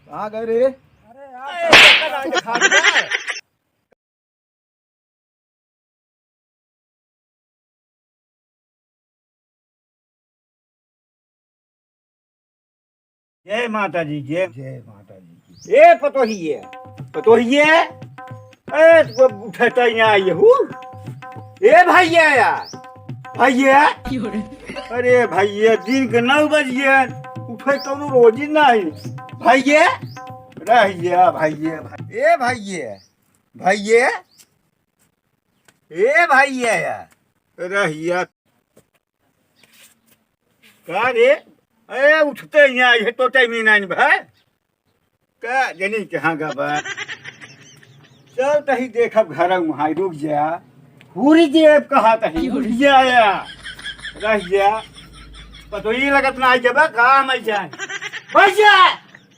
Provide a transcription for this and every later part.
कहाँ गए रे? अरे यार खा गया। जय माता जी, जय जय माता जी की। ए पतोहिए, पतोहिए, ए तो उठता ही ना ये हूँ। ए भैया यार, भैया, अरे भैया दिन के 9 बज गए, उठे तो रोज ही नहीं। भैया, रहिए भैया, ए भैया, भैया, ए भैया यार, रहिए। का रे? ए उठते ही ना ये तो टाइम ही नहीं भाई। का जनी कहाँ का बा? चल तही देखब घर वहाँ रुक जा। पूरी जेब कहा तही उठ जाया। रह जा। पतो ही लगत ना आई जब कहाँ मैं जाए। बच जा।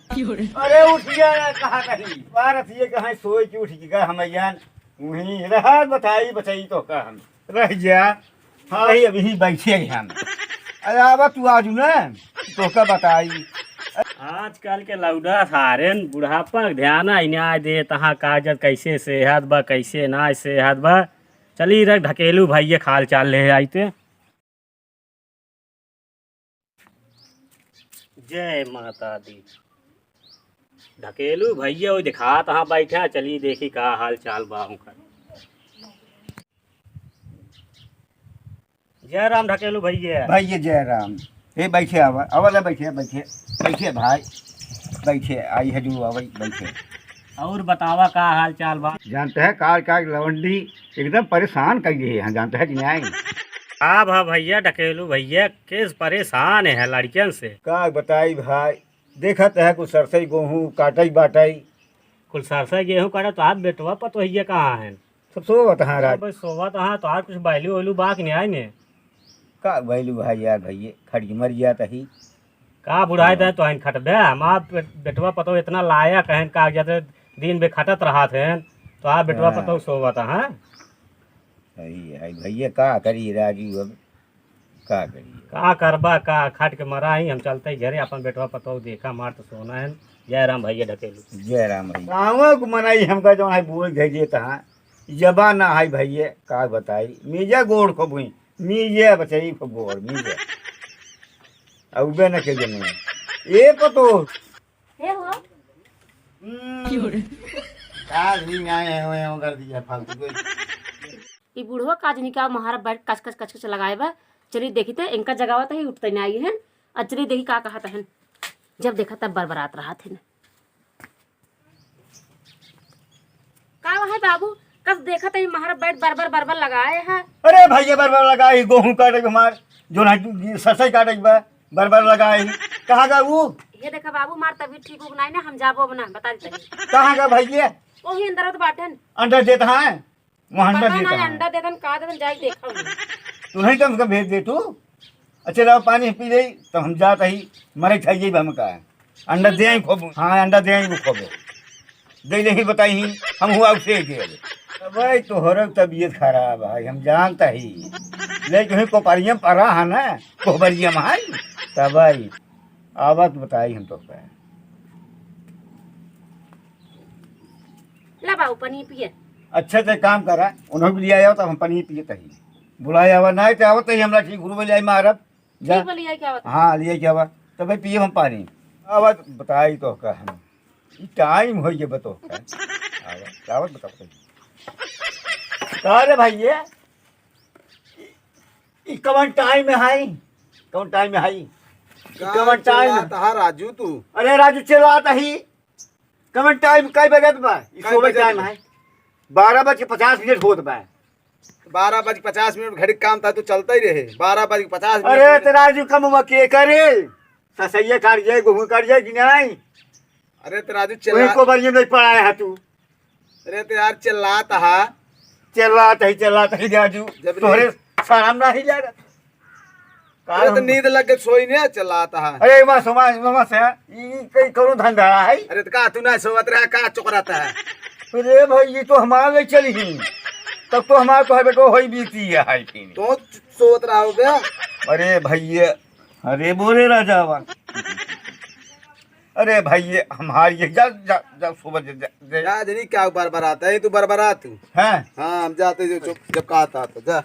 अरे उठ जा कहाँ तही। बारत ये कहाँ सोए की उठ गया हम जान। वहीं रहा बताई बताई तो का हम। रह जा। हाँ ही अभी बैठे हैं हम। अरे आवा तू आजू ना तो का बताई। आजकल के लौड़ा सारे बुढ़ापा के ध्यान ही ना दे तहाँ काजत कैसे सेहत बा कैसे ना सेहत बा। चली रख ढकेलू भैया खाल चाल ले आईते। जय माता दी। ढकेलू भैया वो दिखा तहाँ बैठा चली देखी का हाल चाल बा उनका। जय राम ढकेलू भैया। भैया जय राम। हे बैठे आवा आवा बैठे बैठे बैठे भाई बैठे आई है जो आवा बैठे। और बतावा का हाल चाल बा। जानते हैं कार कार लवंडी एकदम परेशान कर दिए हैं जानते हैं कि नहीं। हाँ भा भैया ढकेलू भैया किस परेशान है लड़कियन से। का बताई भाई देखत है कुछ सरसई गेहूँ काटई बाटई कुल सरसा गेहूँ करे तो आप बेटवा पतोहिया कहाँ है। सब सो बता राज भाई सोवा तहाँ तो कुछ बैलू वैलू बाक नहीं आए ने। का बैलू भाई यार भैया खड़ी मर गया तही। का बुढ़ाई दे तो खटबे हमार बेटवा पतो इतना लायक है कागजात दिन बे खटत रहा थे तो आप बेटवा हाँ। पतो सोवा था। हाँ सही है भैया का करी राजू अब का करिए। का करबा का खट के मरा ही हम चलते घरे अपन बेटवा पतो देखा मार तो सोना है। जय राम भैया ढकेलू। जय राम भैया गाँव को मनाई हमका जो है बोल भेजे तहाँ जबा ना है भैया का बताई मीजा गोड़ को भूई मीजे बचाई को गोड़ मीजे अबे न के जने ए पतो हे हो काज भी आए हुए हो कर दिया फालतू कोई। ई बुढ़वा काजनी का महारा बैठ कच कच कच कच लगाए बा। चली देखी थे इनका जगावत है उठते नहीं आई है। अचली देखी का कहा था जब देखा तब बरबरात रहा थे का है बाबू कब देखा था महारा बैठ बरबर बरबर लगाए है। अरे भैया बरबर लगाई गेहूं काटे हमार जो ना सरसई काटे बा बरबर लगाई कहाँ का वो ये देखा बाबू मार तबीयत ठीक हो नहीं ना हम जाबो बना बता देते कहाँ का भैया वही अंदर तो बाटन अंडा देता है वहाँ अंडा पता देता ना है अंडा देदन का देदन जाई देखा तुम्हें कम से कम भेज दे तू। अच्छा रहो पानी पी ले तो हम जाता ही मरे खाइए हम का अंडा दे आई खूब। हाँ अंडा दे आई वो खूब दे नहीं बताई ही हम हुआ उसे के भाई तोहर तबीयत खराब है हम जानता ही लेकिन कोपरियम पड़ा है ना कोपरियम है तब भाई आवत बताई हम तो क्या ला बाबू पनी पिए अच्छे से काम करा उन्होंने भी लिया तब हम पनीर पिए तही बुलाया हुआ नहीं तो आवत ही हमरा ठीक गुरु में ले मारब जा। ठीक बोलिए क्या बात हाँ लिए क्या हुआ तो भाई पिए हम पानी आवत बताई तो का हम टाइम हो गया बतो आवत बताओ रे भाई ये कवन टाइम में हाई कौन टाइम में हाई कवन टाइम कहा राजू तू अरे राजू चलो आता ही कवन टाइम कई बजे बा कई बजे टाइम बा? है 12:50 होत बा 12:50 घड़ी काम था तू चलता ही रहे 12:50 अरे तो राजू कम के करे ससैया काट जाए गेहूं काट जाए कि नहीं अरे तो राजू वही को बरियम नहीं पढ़ाया है तू अरे तो यार चिल्लाता है चिल्लाता ही राजू जब तोहरे शर्म ना ही जा रहा अरे तो नींद लग के सोई नहीं चिल्लाता है। अरे मामा से ई कई करो धंधा है अरे तो का तू ना सोवत रहा का चुकराता है। अरे भाई ये तो हमारे लिए चली ही तब तो हमारा तो है बेटो होई बीती है तो सोवत रहा हो गया। अरे भैया अरे बोले राजा अरे भाई ये हमारी ये जा जा जा सुबह जा जा जनी क्या बरबरात है तू बरबरात तू हैं हाँ हम जाते जो जब कहा था तो जा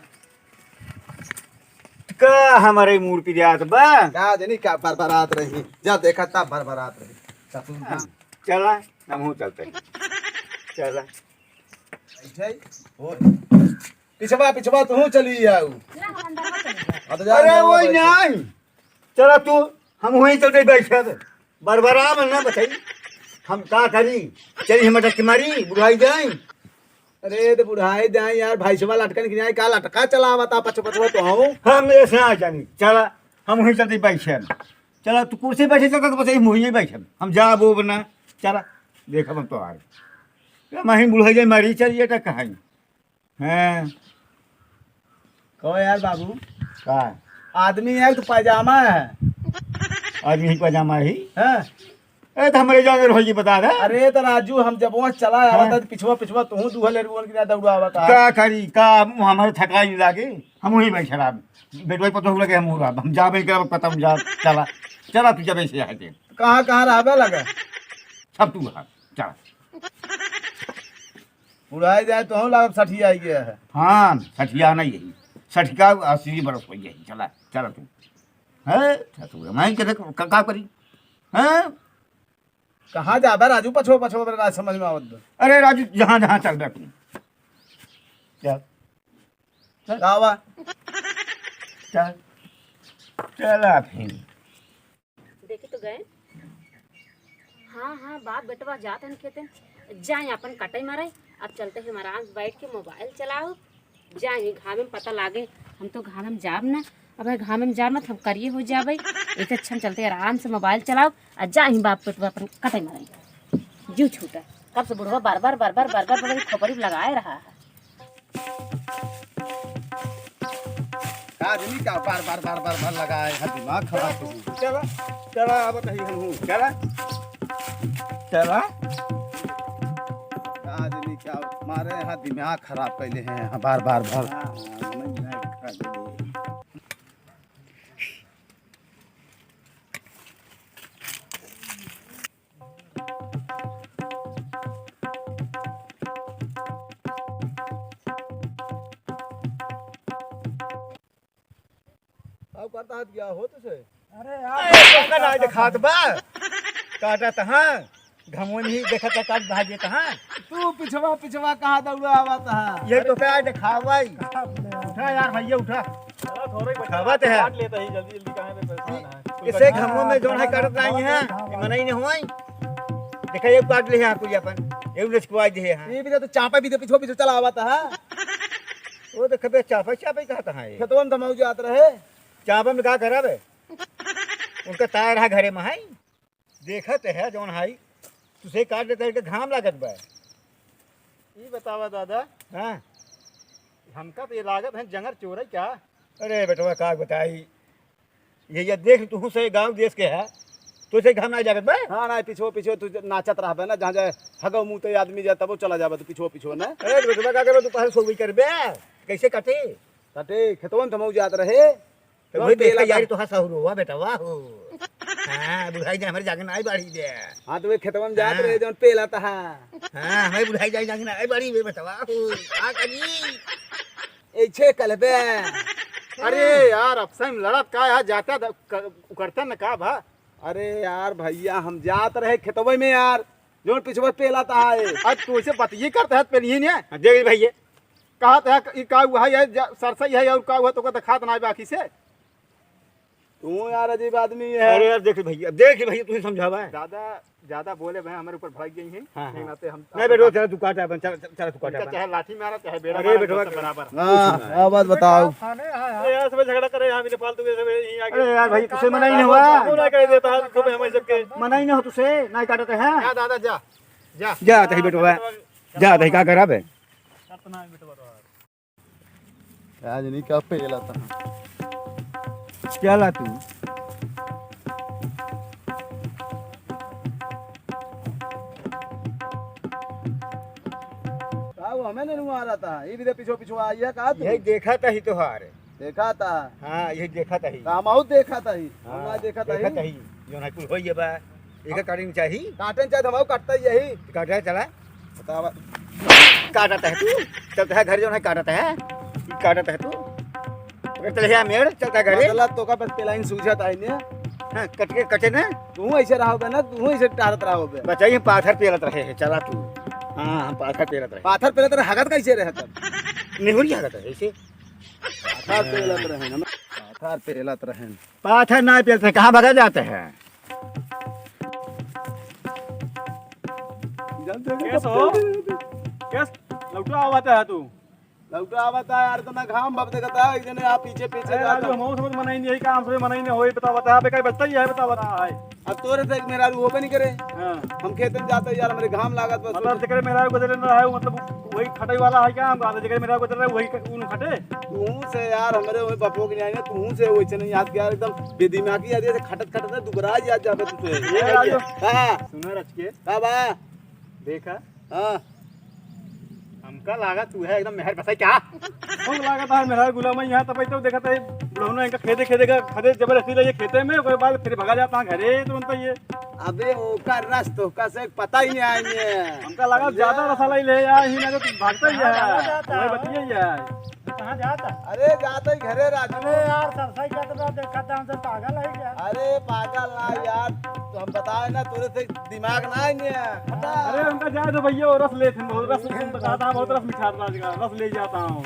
का हमारे मूड पे जात बा जा जनी क्या बरबरात रही जा देखा था बरबरात रही ससुर जी। चला हम चलते चला ऐसे ही? और पिछवा पिछवा तू चली आऊ अब तो जा अरे वो नहीं चला तू हम वहीं चलते बैठे बरबरा में ना बताई हम का करी चली हम अटक मारी बुढ़ाई जाए अरे तो बुढ़ाई जाए यार भाई सवाल अटकन की जाए का लटका चला बता पछ पछवा तो हूं हम ऐसे आ जानी चला हम वहीं चलते बैठे चला तू कुर्सी बैठे चलता तो बताई वहीं बैठे हम जा वो बना चला देखा हम तो आ रहे मही बुढ़ाई जाए मारी चलिए टक कहाँ हैं कहो यार बाबू का आदमी है तो पैजामा है आदमी ही पजामा ही हैं? अरे तो हमारे जान होगी बता दे अरे तो राजू हम जब वहाँ चला आवा था तो पिछवा पिछवा तू दूहले रुवन की दौड़ा आवा था का करी का हमारे थकाई नहीं लागे हम वहीं बैठे रहा बेटवाई पता हो लगे हम जा बैठ कर पता हम जा चला चला तू जब ऐसे आए कहाँ रहबे लगा सब तू हाँ चला बुढ़ाई जाए तो हम लगा साठी आई गया है हाँ सठिया आना यही सठिका 80 बरस हो यही चला चला तू है मैं का करी हैं कहाँ जाबे राजू पछवा पछवा मेरे राज समझ में आवत अरे राजू जहाँ जहाँ चल रहा तू चल आवा चल चला फिर देखी तो गए हाँ हाँ बाप बेटवा जाते हैं खेते जाए अपन कटाई मारे अब चलते हैं आराम से बैठ के मोबाइल चलाओ जाए घाम में पता लागे हम तो घाम में जाब ना अब घाम में जाब मत हम करिए हो जाबे इससे अच्छा हम चलते आराम से मोबाइल चलाओ और जाए बाप बेटवा अपन कटाई मारे जीव छूटा कब से बुढ़वा बार बार बार बार बार बार बार खोपड़ी लगाए रहा है आदमी का बार बार बार बार बार लगाए है दिमाग खराब हो गया चला चला अब नहीं हूँ चला चला आदमी क्या मारे यहाँ दिमाग खराब कैले हैं बार बार बार अब करता क्या हो तुझे अरे यार ना दिखात बा काटा तहाँ घमोन ही देखा था काट भागे तहाँ तू पिछवा पिछवा कहाँ दौड़ा आवा था ये तो क्या दिखावा उठा यार भैया उठा खावा तो है लेता ही जल्दी जल्दी कहाँ पे परेशान है इसे घमों में जो है काटत नहीं है मना ही नहीं हुआ देखा ये काट ले यहाँ कोई अपन ये लचकवा दे यहाँ ये भी तो चापा भी तो पिछवा पिछवा चला आवा था वो तो खबे चापा चापा ही कहता है खेतवा में तमाऊ जात रहे चापा में क्या करा बे उनका तार है घरे में है देखत है जौन हाई तुझे काट देता है कि घाम लागत बा ये बतावा दादा हाँ हमका तो ये लागत है जंगर चोर है क्या अरे बेटवा का बताई ये देख तू से गांव देश के है तुझे घाम ना जागत बा हाँ ना पिछो पिछो तू नाचत रहा ना जहाँ जाए हगो मुँह तो आदमी जाए तब चला जाबे तो पिछो पिछो ना अरे बेटवा का करे तू पहले सोई करबे कैसे कटे तटे खेतवा में तमाऊ जात रहे तो भाई देखा यार तो हंसा हुआ बेटा वाह हो हां बुढ़ाई जाए हमारे जागन आई बाड़ी दे हाँ तो वे खेतवा में जात रहे जौन पेला था हां हमारी बुढ़ाई जाए जागन आई बाड़ी बे बेटा वाह हो आ करी ऐसे कलबे अरे यार अब से लड़त का यार जाता करता न का भा अरे यार भैया हम जात रहे खेतवा में यार जौन पिछवा पेला था आज तू ऐसे बतिए करता है पे नहीं है देख भैया कहा था ये का हुआ है सरसई है और का हुआ तो का खात ना बाकी से तू यार अजीब आदमी है अरे यार देख भैया तुझे समझावा है ज्यादा ज्यादा बोले भाई हमारे ऊपर भड़क गई हैं हाँ, नहीं हाँ। नाते हम नहीं बेटो चल तू काटा अपन चल चल तू काटा उनका चाहे लाठी मारा चाहे बेड़ा अरे मारा, बेटवा, सब बराबर हाँ अब बात बताओ अरे यार सब झगड़ा करे हम ने फालतू के सब यहीं आके अरे यार भाई तुझसे मना ही नहीं हुआ तू ना कह देता है खूब हम सबके मना ही नहीं हो तुझसे ना काटते हैं जा दादा जा जा जा तही बेटवा जा तही का करा बे करतना है बेटवा तो आज नहीं क्या पेला था चला तू हमें नहीं आ रहा था ये भी तो पिछो पिछो आई है कहा यही देखा था ही त्योहार देखा था हाँ यही देखा था ही कामाऊ देखा था ही हाँ, देखा था देखा था ही जो ना कुछ होइए बा एक काटनी चाहिए। काटन चाहे हमारे काटता ही यही। काटा चला बतावा काटता है तू, चलता है घर जो है काटता है, काटता है तू चल है मेड़ चलता है घरे। गलत तो का बस पेलाइन सूझत आई ने। हाँ, कट के कटे ना तू ऐसे रहोगे ना, तू ऐसे टारत रहोगे। बचाइए पाथर पेरत रहे है चला तू। हाँ हम पाथर पेरत रहे पाथर पेले तेरे हगत कैसे रहे तब? निहुरी हगत है ऐसे पाथर पेलत रहे ना, पाथर पेलत रहे। पाथर ना पेलते कहाँ भगा जाते हैं। कैस हो कैस लौटा आवाता है तू लौटा आवता यार तो ना घाम बाप देखता है, एक जने आप पीछे पीछे अरे जाता। राजू हम समझ मनाई नहीं यही काम से मनाई नहीं होई बता बता पे कहीं बचता ही है बता बता है। अब तोरे से मेरा रू होबे नहीं करे। हां हम खेत में जाते यार, हमारे घाम लागत बस। मतलब से करे मेरा गुजर रहा है मतलब वही खटाई वाला है क्या हम आते जगह मेरा गुजर रहा है वही उन खटे। तू से यार हमारे वही बपो के नहीं आए, तू से वही चने याद किया एकदम बेदिमागी याद से खटत खटत दुबरा याद जाबे तू से। ये राजू हां सुना रच के हां बा देखा हां हमका लागा तू है एकदम मेहर बसाई क्या। हम लागत है मेरा गुलाम यहां तब तो देखता है बुढ़ौना इनका खेदे खेदे का खदे जबरदस्ती ले खेते में ओकर बाद फिर भगा जाता घरे तुरंत ये अबे ओका रस तो का से पता ही नहीं आएंगे। हमका लगा ज्यादा रसाला ही ले या ही ना तो भागता ही है वही बतिए ही है। कहां जाता अरे जाते ही घरे राजू। यार सरसाई का तो देखा था हमसे पागल है क्या। अरे पागल ना यार, तो हम बताए ना तोरे से दिमाग ना आएंगे। अरे उनका जाए तो भैया वो रस ले थे बहुत रस बताता बहुत रस मिठा रस ले जाता हूँ।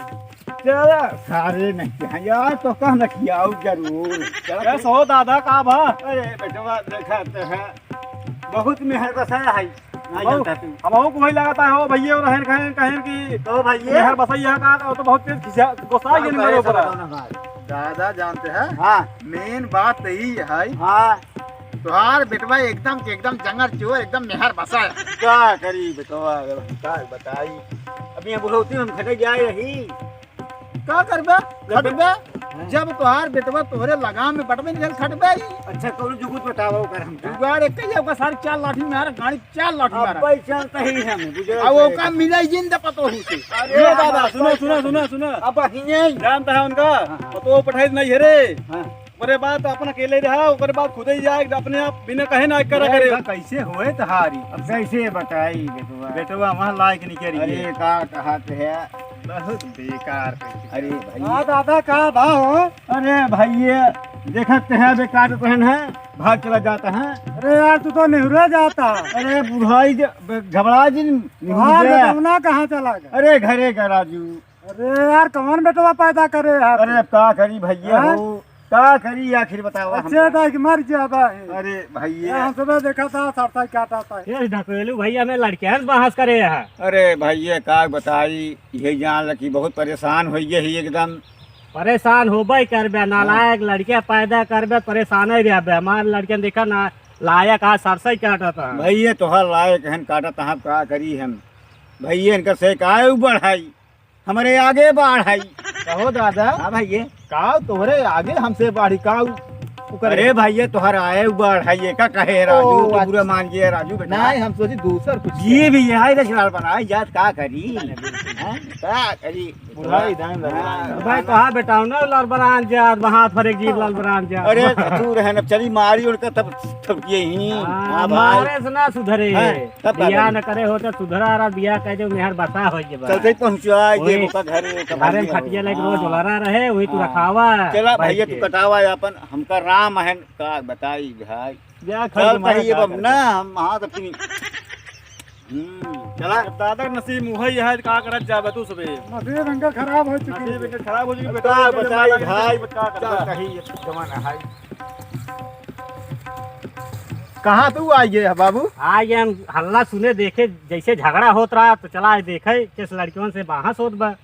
चला सारे नहीं हैं यार तो कह न खियाओ जरूर। कैसे हो दादा का भा अरे बेटवा देखा तो है बहुत मेहर बसाया है नहीं जानता तू। अब को वही लगाता है हो भैया और रहन कहन कहन की तो भैया यह बसैया का तो बहुत तेज खिसा गुस्सा है मेरे ऊपर। दादा जानते हैं हाँ मेन बात यही है, हाँ तुहार बेटवा एकदम के एकदम जंगल चोर एकदम मेहर बसा है। क्या करी बेटवा क्या बताई अभी यहाँ बुढ़ौती में हम खटे जाए रही का करबे खटबे जब तुहार बेटवा तोहरे लगाम में बटवे निकल खटबे। अच्छा कौन जुगुत बताओ कर हम जुगाड़ एक ही आपका सारी 4 लाठी मारा, गाड़ी 4 लाठी मारा। अब चलता ही हम अब वो का मिले जिंदा पतो ही से। ये दादा सुनो सुनो सुनो सुनो अब हिये जानता है उनका तो पठाई नहीं है रे हाँ ओकरे बाद अपन अकेले रहा ओकरे बाद खुद ही जाए अपने आप बिना कहे ना करा करे। कैसे होए तहारी अब कैसे बताई बेटवा बेटवा वहाँ लायक नहीं करी अरे का कहत है बहुत बेकार अरे भाई हाँ दादा का भाव अरे भैया देखते हैं बेकार पहन है भाग चला जाता है। अरे यार तू तो नेहरा जाता अरे बुढ़ाई घबरा जी बेटवना कहाँ चला गया। अरे घरे का राजू अरे यार कौन बेटवा पैदा करे यार। अरे अब का करी भैया हो का करी आखिर बताओ अच्छा था कि मर ज्यादा है। अरे भैया हम सुबह देखा था सरसाई काटा था ये ढकेलू भैया में लड़कियां बहस करे है। अरे भैया का बताई ये जान लगी बहुत परेशान हो गई है एकदम परेशान होबे करबे नालायक लड़कियां पैदा करबे परेशान ही रहबे। हमारे लड़कियां देखा ना लायक आज सरसाई काटा था भैया तोहर लायक हन काटा तहाँ का करी हम भैया इनका से का बढ़ाई हमारे आगे बढ़ाई कहो दादा हाँ भैया का तोहरे आगे हमसे बाढ़ी का अरे भैया तोहर आए बढ़ाइए का कहे राजू तो बुरा मान गया राजू बेटा नहीं हम सोची दूसर कुछ ये भी है रचनाल बनाए याद का करी हैं? का करी बुढ़ाई दान लगा। भाई कहा बेटा ना लाल बरान जा वहां पर एक जीव लाल बरान जा। अरे तू रहन चली मारी उनका तब तब ये ही हाँ भाई हमारे से ना सुधरे हाँ, तब बिया बाबा। न करे होते सुधरा रहा बिया कह जो मेहर बसा हो जे चलते पहुंचवा ये वही। मुका घरे का घरे में भैया खटिया हो। लेके रोज हाँ। उलरा रहे वही तू हाँ। रखावा चला बैठ भैया के। तू कटावा अपन हमका राम है का बताई भाई जा चल खरीद भाई अब ना हम हाँ तो फिर चला दादा नसीब मुहई है का करत जाबे तू सबे नसीब इनका खराब हो चुकी नसीब इनका खराब हो चुकी बता बताई भाई बता चल कहीं ये जमाना है कहाँ तू आई है बाबू? आज हम हल्ला सुने देखे जैसे झगड़ा होत रहा तो चला आज देखे किस लड़कियों से बहस होत बा।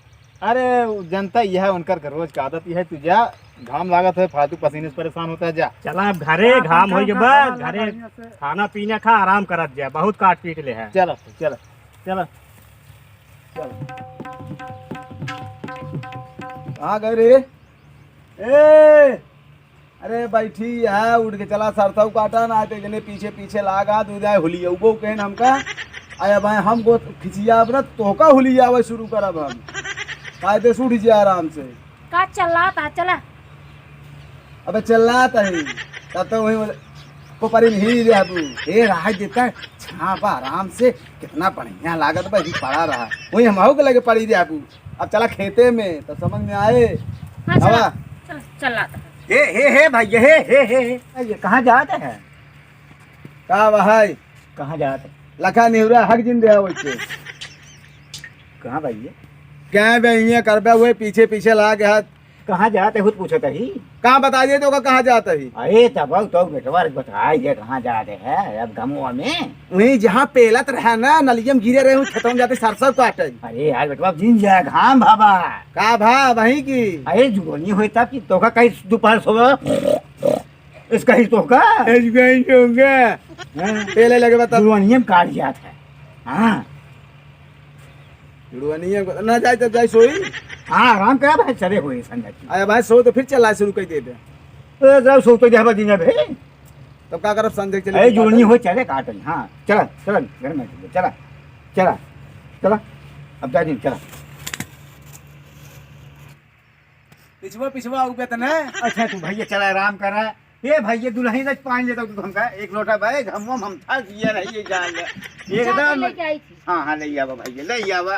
अरे जनता यह है उनकर का रोज का आदत यह है, तू जा घाम लागत है फालतू पसीने से परेशान होता है जा। चला अब घरे घाम हो बा घरे खाना पीना खा आराम करत जा बहुत काट पीट ले है। चलो चलो चलो चलो कहाँ गए रे? ए अरे बैठी है उठ के चला सरसों काटा ना आते जने पीछे पीछे लागा तू जाए हुलिया उबो कहन हमका आया भाई हम गो खिचिया अब ना तोका हुलिया आवे शुरू करब हम कायदे से उठ जा आराम से। का चला था चला अबे चलना तही तब तो वही को परी नहीं दे अबू ए रहा देता छापा आराम से कितना बढ़िया लागत बा पड़ा रहा वही हम के लगे पड़ी दे अबू अब चला खेते में तो समझ में आए हाँ हवा चल चला हे भैया हे ये कहाँ जाते हैं? का भाई कहाँ जाते? लखा निहुरा हक जिन दे वैसे कहाँ भैया? क्या बे करबे हुए पीछे पीछे ला के हाथ कहाँ जाते खुद पूछो ही? कहाँ बता दिए तो कहाँ जाता ही अरे तब तो बेटवा बताई ये कहाँ जाते हैं अब गमुआ में? वही जहाँ पेलत रहा ना नलियम गिरे रहे खेतों में जाते सरसों काटे अरे यार बेटवा जिन जाए घाम भाबा का भा वही की अरे जुगोनी हुई तब कि तो का कहीं दोपहर सुबह इसका ही तो का पेले लगे बता जुगोनियम काट जाता है। हाँ ना जाए तो जाए सोई हाँ आराम करा भाई चले हुए संजय जी। आया भाई सो तो फिर चला शुरू कर दे जब सो तो जब दिन भे तब क्या करब संजय चले अरे जुगनी हो चले काटन। हाँ चला चला घर में चला चला चला अब जा दिन चला। पिछवा पिछवा उबे तने अच्छा तू भैया चला आराम कर रहा ये भैया दुल्हन तक पानी लेता तू हमका एक लोटा भाई हम था दिया रही जान जाके एकदम। लेके आई थी हाँ हाँ ले आवा भैया ले आवा।